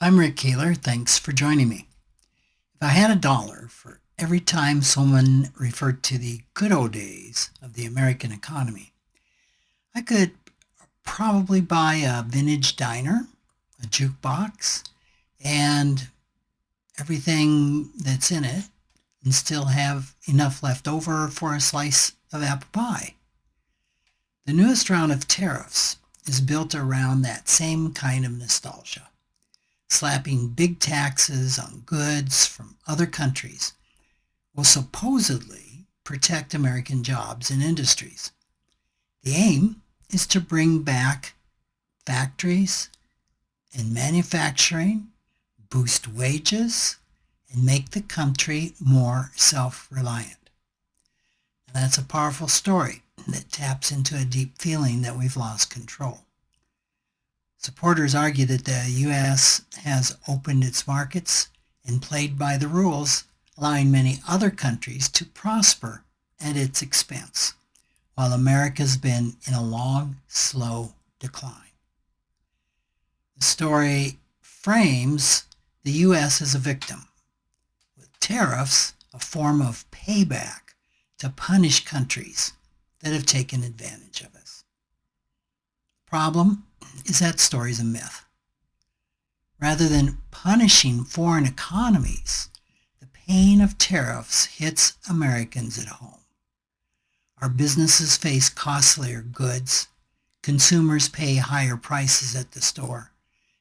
I'm Rick Keeler. Thanks for joining me. If I had a dollar for every time someone referred to the good old days of the American economy, I could probably buy a vintage diner, a jukebox, and everything that's in it, and still have enough left over for a slice of apple pie. The newest round of tariffs is built around that same kind of nostalgia, slapping big taxes on goods from other countries will supposedly protect American jobs and industries. The aim is to bring back factories and manufacturing, boost wages, and make the country more self-reliant. And that's a powerful story that taps into a deep feeling that we've lost control. Supporters argue that the U.S. has opened its markets and played by the rules, allowing many other countries to prosper at its expense, while America's been in a long, slow decline. The story frames the U.S. as a victim, with tariffs a form of payback to punish countries that have taken advantage of us. The problem is that story's a myth. Rather than punishing foreign economies, the pain of tariffs hits Americans at home. Our businesses face costlier goods, consumers pay higher prices at the store,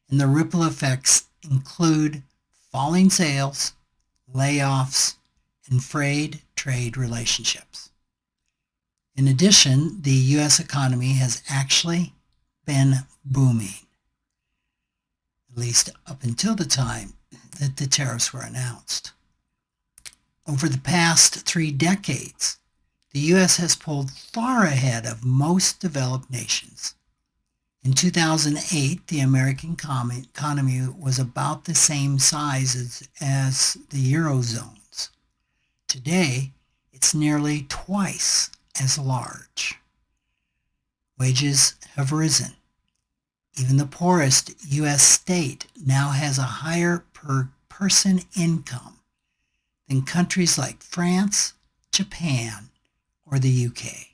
and the ripple effects include falling sales, layoffs, and frayed trade relationships. In addition, the U.S. economy has actually been booming, at least up until the time that the tariffs were announced. Over the past 3 decades, the U.S. has pulled far ahead of most developed nations. In 2008, the American economy was about the same size as the Eurozone's. Today, it's nearly twice as large. Wages have risen. Even the poorest U.S. state now has a higher per person income than countries like France, Japan, or the UK.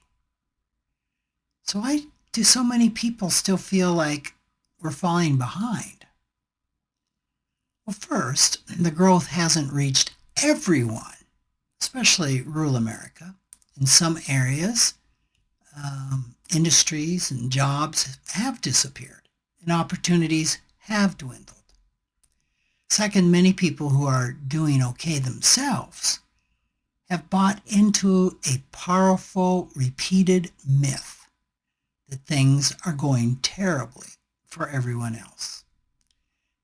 So why do so many people still feel like we're falling behind? Well, first, the growth hasn't reached everyone, especially rural America. In some areas, industries and jobs have disappeared and opportunities have dwindled. Second, many people who are doing okay themselves have bought into a powerful, repeated myth that things are going terribly for everyone else.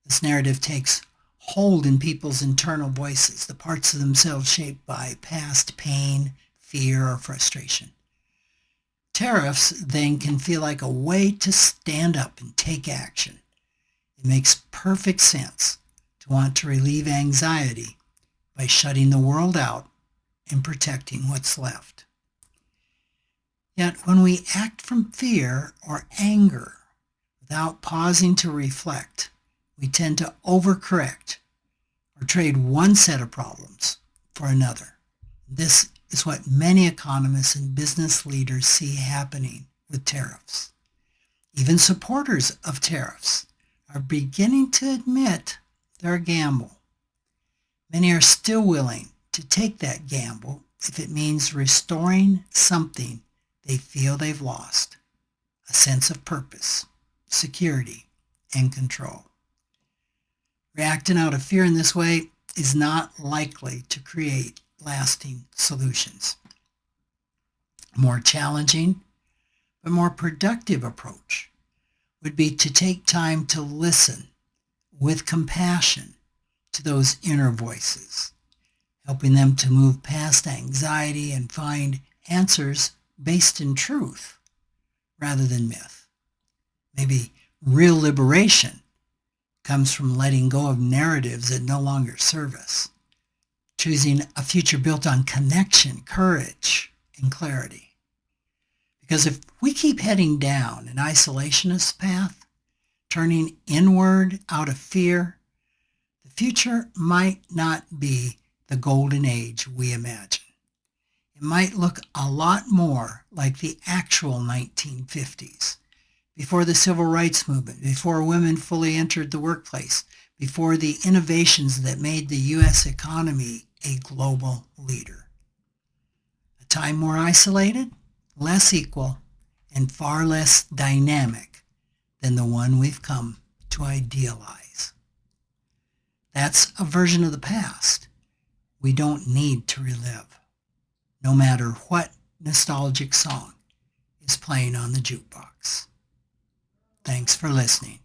This narrative takes hold in people's internal voices, the parts of themselves shaped by past pain, fear, or frustration. Tariffs then can feel like a way to stand up and take action. It makes perfect sense to want to relieve anxiety by shutting the world out and protecting what's left. Yet when we act from fear or anger without pausing to reflect, we tend to overcorrect or trade one set of problems for another. This is what many economists and business leaders see happening with tariffs. Even supporters of tariffs are beginning to admit they're a gamble. Many are still willing to take that gamble if it means restoring something they feel they've lost, a sense of purpose, security, and control. Reacting out of fear in this way is not likely to create lasting solutions. A more challenging but more productive approach would be to take time to listen with compassion to those inner voices, helping them to move past anxiety and find answers based in truth rather than myth. Maybe real liberation comes from letting go of narratives that no longer serve us, choosing a future built on connection, courage, and clarity. Because if we keep heading down an isolationist path, turning inward out of fear, future might not be the golden age we imagine. It might look a lot more like the actual 1950s, before the civil rights movement, before women fully entered the workplace, before the innovations that made the U.S. economy a global leader. A time more isolated, less equal, and far less dynamic than the one we've come to idealize. That's a version of the past we don't need to relive, no matter what nostalgic song is playing on the jukebox. Thanks for listening.